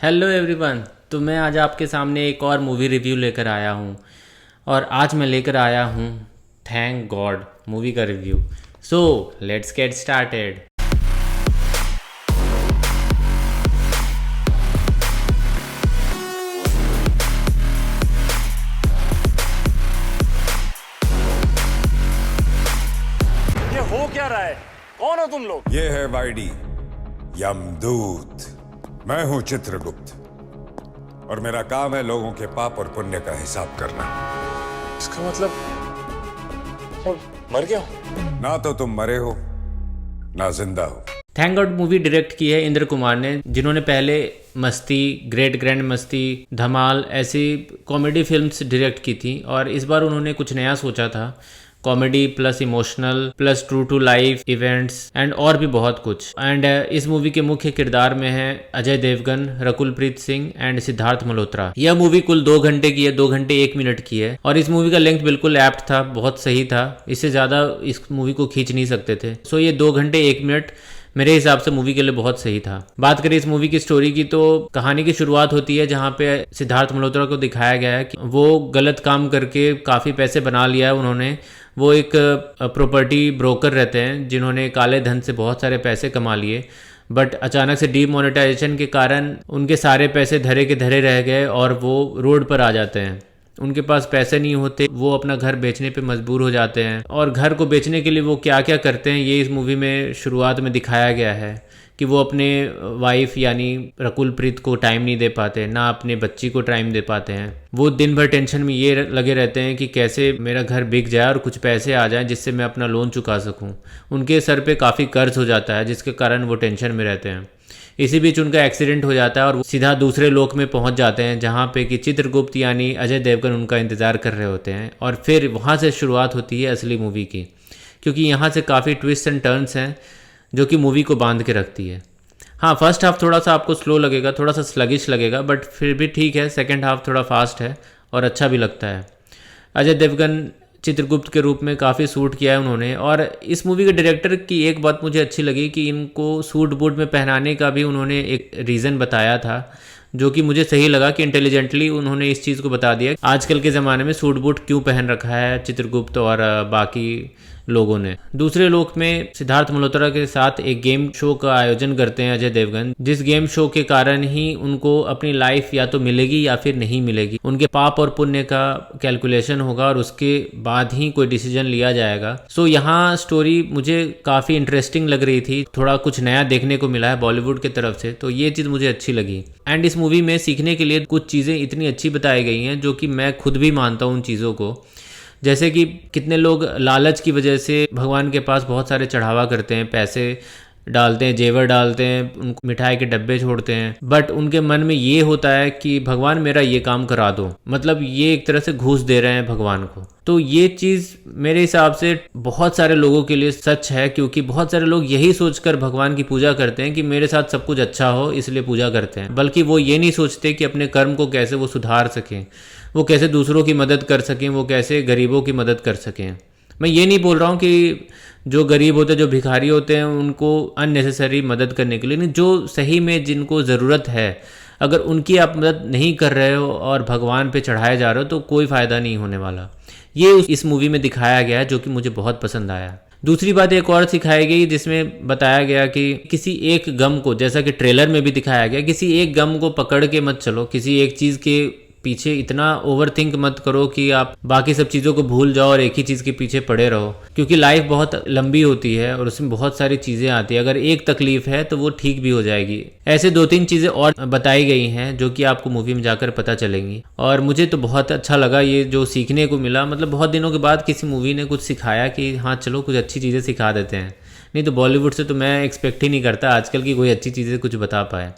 Hello everyone. तो मैं आज आपके सामने एक और मूवी रिव्यू लेकर आया हूँ और आज मैं लेकर आया हूँ थैंक गॉड मूवी का review. So let's get started. ये हो क्या रहा है? कौन हो तुम लोग? ये है वाईडी यमदूत। मैं हूं चित्रगुप्त और मेरा काम है लोगों के पाप और पुण्य का हिसाब करना। इसका मतलब मर गया हूं? ना तो तुम मरे हो ना जिंदा हो। थैंक गॉड मूवी डायरेक्ट की है इंद्र कुमार ने, जिन्होंने पहले मस्ती, ग्रेट ग्रैंड मस्ती, धमाल ऐसी कॉमेडी फिल्म्स डायरेक्ट की थी और इस बार उन्होंने कुछ नया सोचा था। Comedy plus emotional plus true to life events and और भी बहुत कुछ। एंड इस मूवी के मुख्य किरदार में है अजय देवगन, रकुल प्रीत सिंह एंड सिद्धार्थ मल्होत्रा। यह मूवी कुल 2 घंटे की है, 2 घंटे 1 मिनट की है और इस मूवी का लेंथ बिल्कुल एप्ट था, बहुत सही था। इससे ज़्यादा इस मूवी को खींच नहीं सकते थे। सो ये 2 घंटे 1 मिनट मेरे हिसाब से मूवी के लिए बहुत सही था। बात करें इस मूवी की स्टोरी की तो कहानी की शुरुआत होती है जहाँ पे सिद्धार्थ मल्होत्रा को दिखाया गया है कि वो गलत काम करके काफ़ी पैसे बना लिया है उन्होंने। वो एक प्रॉपर्टी ब्रोकर रहते हैं जिन्होंने काले धन से बहुत सारे पैसे कमा लिए, बट अचानक से डीमोनेटाइजेशन के कारण उनके सारे पैसे धरे के धरे रह गए और वो रोड पर आ जाते हैं। उनके पास पैसे नहीं होते, वो अपना घर बेचने पे मजबूर हो जाते हैं और घर को बेचने के लिए वो क्या क्या करते हैं ये इस मूवी में शुरुआत में दिखाया गया है कि वो अपने वाइफ यानी रकुल प्रीत को टाइम नहीं दे पाते, ना अपने बच्ची को टाइम दे पाते हैं। वो दिन भर टेंशन में ये लगे रहते हैं कि कैसे मेरा घर बिक जाए और कुछ पैसे आ जाएं जिससे मैं अपना लोन चुका सकूं। उनके सर पे काफ़ी कर्ज हो जाता है जिसके कारण वो टेंशन में रहते हैं। इसी बीच उनका एक्सीडेंट हो जाता है और वो सीधा दूसरे लोक में पहुंच जाते हैं जहां पे कि चित्रगुप्त यानी अजय देवगन उनका इंतज़ार कर रहे होते हैं। और फिर वहां से शुरुआत होती है असली मूवी की, क्योंकि यहाँ से काफ़ी ट्विस्ट एंड टर्न्स हैं जो कि मूवी को बांध के रखती है। हाँ, फर्स्ट हाफ थोड़ा सा आपको स्लो लगेगा, थोड़ा सा स्लगिश लगेगा, बट फिर भी ठीक है। सेकेंड हाफ थोड़ा फास्ट है और अच्छा भी लगता है। अजय देवगन चित्रगुप्त के रूप में काफ़ी सूट किया है उन्होंने। और इस मूवी के डायरेक्टर की एक बात मुझे अच्छी लगी कि इनको सूट बूट में पहनाने का भी उन्होंने एक रीज़न बताया था, जो कि मुझे सही लगा कि इंटेलिजेंटली उन्होंने इस चीज़ को बता दिया आजकल के ज़माने में सूट बूट क्यों पहन रखा है चित्रगुप्त और बाकी लोगों ने। दूसरे लोक में सिद्धार्थ मल्होत्रा के साथ एक गेम शो का आयोजन करते हैं अजय देवगन, जिस गेम शो के कारण ही उनको अपनी लाइफ या तो मिलेगी या फिर नहीं मिलेगी। उनके पाप और पुण्य का कैलकुलेशन होगा और उसके बाद ही कोई डिसीजन लिया जाएगा। सो यहाँ स्टोरी मुझे काफ़ी इंटरेस्टिंग लग रही थी, थोड़ा कुछ नया देखने को मिला है बॉलीवुड की तरफ से, तो ये चीज़ मुझे अच्छी लगी। एंड इस मूवी में सीखने के लिए कुछ चीज़ें इतनी अच्छी बताई गई हैं जो कि मैं खुद भी मानता हूँ उन चीज़ों को। जैसे कि कितने लोग लालच की वजह से भगवान के पास बहुत सारे चढ़ावा करते हैं, पैसे डालते हैं, जेवर डालते हैं, उनको मिठाई के डब्बे छोड़ते हैं, बट उनके मन में ये होता है कि भगवान मेरा ये काम करा दो। मतलब ये एक तरह से घूस दे रहे हैं भगवान को। तो ये चीज़ मेरे हिसाब से बहुत सारे लोगों के लिए सच है, क्योंकि बहुत सारे लोग यही सोचकर भगवान की पूजा करते हैं कि मेरे साथ सब कुछ अच्छा हो इसलिए पूजा करते हैं, बल्कि वो ये नहीं सोचते कि अपने कर्म को कैसे वो सुधार सकें, वो कैसे दूसरों की मदद कर सकें, वो कैसे गरीबों की मदद कर सकें। मैं ये नहीं बोल रहा हूँ कि जो गरीब होते हैं, जो भिखारी होते हैं, उनको अननेसेसरी मदद करने के लिए नहीं, जो सही में जिनको ज़रूरत है, अगर उनकी आप मदद नहीं कर रहे हो और भगवान पे चढ़ाए जा रहे हो तो कोई फ़ायदा नहीं होने वाला। ये इस मूवी में दिखाया गया है जो कि मुझे बहुत पसंद आया। दूसरी बात एक और सिखाई गई जिसमें बताया गया कि किसी एक गम को, जैसा कि ट्रेलर में भी दिखाया गया, किसी एक गम को पकड़ के मत चलो, किसी एक चीज़ के पीछे इतना ओवर थिंक मत करो कि आप बाकी सब चीज़ों को भूल जाओ और एक ही चीज़ के पीछे पड़े रहो, क्योंकि लाइफ बहुत लंबी होती है और उसमें बहुत सारी चीज़ें आती है। अगर एक तकलीफ है तो वो ठीक भी हो जाएगी। ऐसे 2-3 चीज़ें और बताई गई हैं जो कि आपको मूवी में जाकर पता चलेंगी और मुझे तो बहुत अच्छा लगा ये जो सीखने को मिला। मतलब बहुत दिनों के बाद किसी मूवी ने कुछ सिखाया कि हाँ चलो कुछ अच्छी चीज़ें सिखा देते हैं। नहीं तो बॉलीवुड से तो मैं एक्सपेक्ट ही नहीं करता आजकल की कोई अच्छी चीज़ें कुछ बता पाए।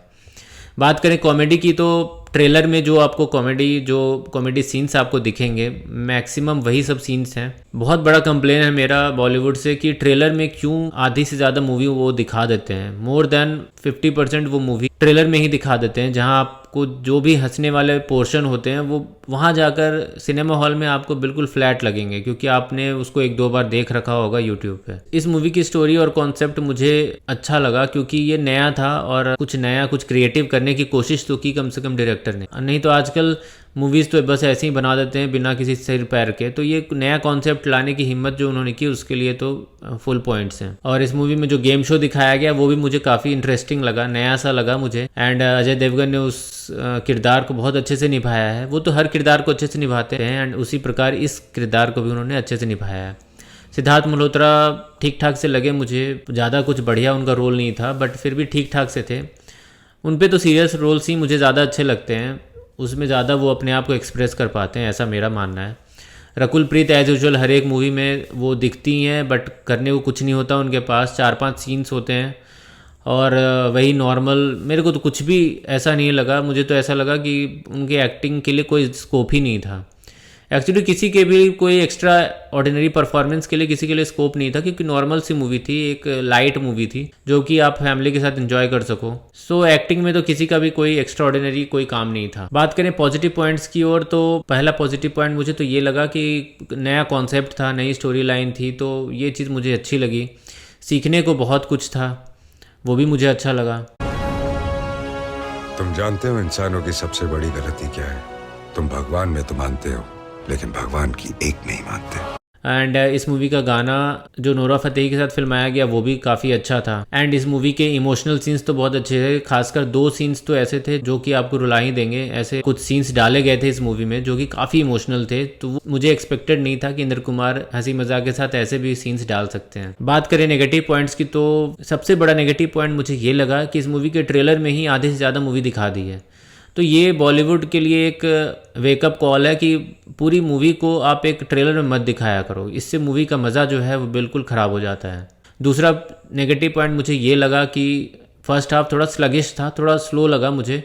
बात करें कॉमेडी की तो ट्रेलर में जो आपको कॉमेडी सीन्स आपको दिखेंगे, मैक्सिमम वही सब सीन्स हैं। बहुत बड़ा कंप्लेन है मेरा बॉलीवुड से कि ट्रेलर में क्यों आधी से ज़्यादा मूवी वो दिखा देते हैं। मोर देन 50% वो मूवी ट्रेलर में ही दिखा देते हैं, जहां आप आपको जो भी हंसने वाले पोर्शन होते हैं वो वहाँ जाकर सिनेमा हॉल में आपको बिल्कुल फ्लैट लगेंगे, क्योंकि आपने उसको 1-2 बार देख रखा होगा यूट्यूब पे। इस मूवी की स्टोरी और कॉन्सेप्ट मुझे अच्छा लगा, क्योंकि ये नया था और कुछ नया कुछ क्रिएटिव करने की कोशिश तो की कम से कम डायरेक्टर ने। नहीं तो आजकल मूवीज़ तो बस ऐसे ही बना देते हैं बिना किसी सिर पैर के। तो ये नया कॉन्सेप्ट लाने की हिम्मत जो उन्होंने की उसके लिए तो फुल पॉइंट्स हैं। और इस मूवी में जो गेम शो दिखाया गया वो भी मुझे काफ़ी इंटरेस्टिंग लगा, नया सा लगा मुझे। एंड अजय देवगन ने उस किरदार को बहुत अच्छे से निभाया है। वो तो हर किरदार को अच्छे से निभाते हैं एंड उसी प्रकार इस किरदार को भी उन्होंने अच्छे से निभाया है। सिद्धार्थ मल्होत्रा ठीक ठाक से लगे मुझे, ज़्यादा कुछ बढ़िया उनका रोल नहीं था, बट फिर भी ठीक ठाक से थे। उन पे तो सीरियस रोल्स ही मुझे ज़्यादा अच्छे लगते हैं, उसमें ज़्यादा वो अपने आप को एक्सप्रेस कर पाते हैं, ऐसा मेरा मानना है। रकुल प्रीत एज यूजुअल हर एक मूवी में वो दिखती हैं, बट करने को कुछ नहीं होता उनके पास। 4-5 सीन्स होते हैं और वही नॉर्मल। मेरे को तो कुछ भी ऐसा नहीं लगा, मुझे तो ऐसा लगा कि उनकी एक्टिंग के लिए कोई स्कोप ही नहीं था। एक्चुअली किसी के भी कोई एक्स्ट्रा ऑर्डिनरी परफॉर्मेंस के लिए किसी के लिए स्कोप नहीं था, क्योंकि नॉर्मल सी मूवी थी, एक लाइट मूवी थी जो कि आप फैमिली के साथ एंजॉय कर सको। सो एक्टिंग में तो किसी का भी कोई एक्स्ट्रा ऑर्डिनरी कोई काम नहीं था। बात करें पॉजिटिव पॉइंट्स की ओर, तो पहला पॉजिटिव पॉइंट मुझे तो ये लगा कि नया कॉन्सेप्ट था, नई स्टोरी लाइन थी, तो ये चीज़ मुझे अच्छी लगी। सीखने को बहुत कुछ था, वो भी मुझे अच्छा लगा। तुम जानते हो इंसानों की सबसे बड़ी गलती क्या है? तुम भगवान में तो मानते हो, लेकिन भगवान की एक नहीं मानते। एंड इस मूवी का गाना जो नोरा फतेही के साथ फिल्माया गया वो भी काफ़ी अच्छा था। एंड इस मूवी के इमोशनल सीन्स तो बहुत अच्छे थे, खासकर 2 सीन्स तो ऐसे थे जो कि आपको रुला ही देंगे। ऐसे कुछ सीन्स डाले गए थे इस मूवी में जो कि काफ़ी इमोशनल थे, तो मुझे एक्सपेक्टेड नहीं था कि इंद्र कुमार हंसी मजाक के साथ ऐसे भी सीन्स डाल सकते हैं। बात करें नेगेटिव पॉइंट्स की, तो सबसे बड़ा नेगेटिव पॉइंट मुझे ये लगा कि इस मूवी के ट्रेलर में ही आधे से ज़्यादा मूवी दिखा दी है। तो ये बॉलीवुड के लिए एक वेकअप कॉल है कि पूरी मूवी को आप एक ट्रेलर में मत दिखाया करो, इससे मूवी का मज़ा जो है वो बिल्कुल ख़राब हो जाता है। दूसरा नेगेटिव पॉइंट मुझे ये लगा कि फर्स्ट हाफ थोड़ा स्लगिश था, थोड़ा स्लो लगा मुझे।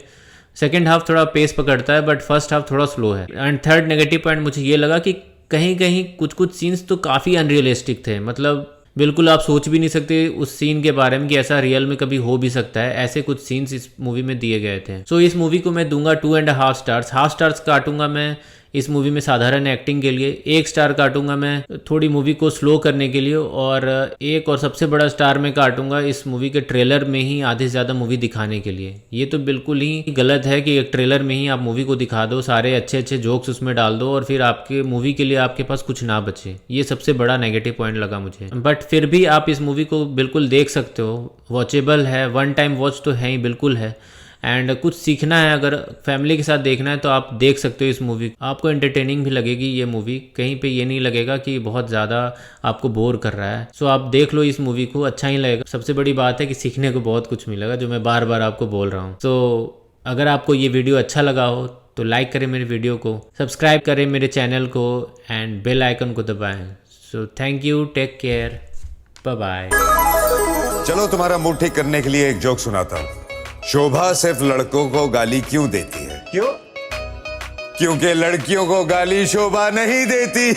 सेकेंड हाफ थोड़ा पेस पकड़ता है, बट फर्स्ट हाफ थोड़ा स्लो है। एंड थर्ड नेगेटिव पॉइंट मुझे ये लगा कि कहीं कहीं कुछ सीन्स तो काफ़ी अनरियलिस्टिक थे, मतलब बिल्कुल आप सोच भी नहीं सकते उस सीन के बारे में कि ऐसा रियल में कभी हो भी सकता है। ऐसे कुछ सीन्स इस मूवी में दिए गए थे। सो इस मूवी को मैं दूंगा 2.5 स्टार्स। हाफ स्टार्स काटूंगा मैं इस मूवी में साधारण एक्टिंग के लिए, 1 स्टार काटूंगा मैं थोड़ी मूवी को स्लो करने के लिए, और 1 और सबसे बड़ा स्टार मैं काटूंगा इस मूवी के ट्रेलर में ही आधे से ज़्यादा मूवी दिखाने के लिए। ये तो बिल्कुल ही गलत है कि एक ट्रेलर में ही आप मूवी को दिखा दो, सारे अच्छे अच्छे जोक्स उसमें डाल दो और फिर आपके मूवी के लिए आपके पास कुछ ना बचे। ये सबसे बड़ा नेगेटिव पॉइंट लगा मुझे। बट फिर भी आप इस मूवी को बिल्कुल देख सकते हो, वॉचेबल है, 1 टाइम वॉच तो है ही, बिल्कुल है। एंड कुछ सीखना है, अगर फैमिली के साथ देखना है तो आप देख सकते हो इस मूवी। आपको एंटरटेनिंग भी लगेगी ये मूवी, कहीं पे ये नहीं लगेगा कि बहुत ज़्यादा आपको बोर कर रहा है। सो आप देख लो इस मूवी को, अच्छा ही लगेगा। सबसे बड़ी बात है कि सीखने को बहुत कुछ मिलेगा, जो मैं बार बार आपको बोल रहा हूँ। सो अगर आपको ये वीडियो अच्छा लगा हो तो लाइक करें मेरे वीडियो को, सब्सक्राइब करें मेरे चैनल को एंड बेल आइकन को दबाएँ। So thank you, take care, bye bye. चलो तुम्हारा मूड ठीक करने के लिए एक जोक सुनाता हूँ। शोभा सिर्फ लड़कों को गाली क्यों देती है? क्यों? क्योंकि लड़कियों को गाली शोभा नहीं देती।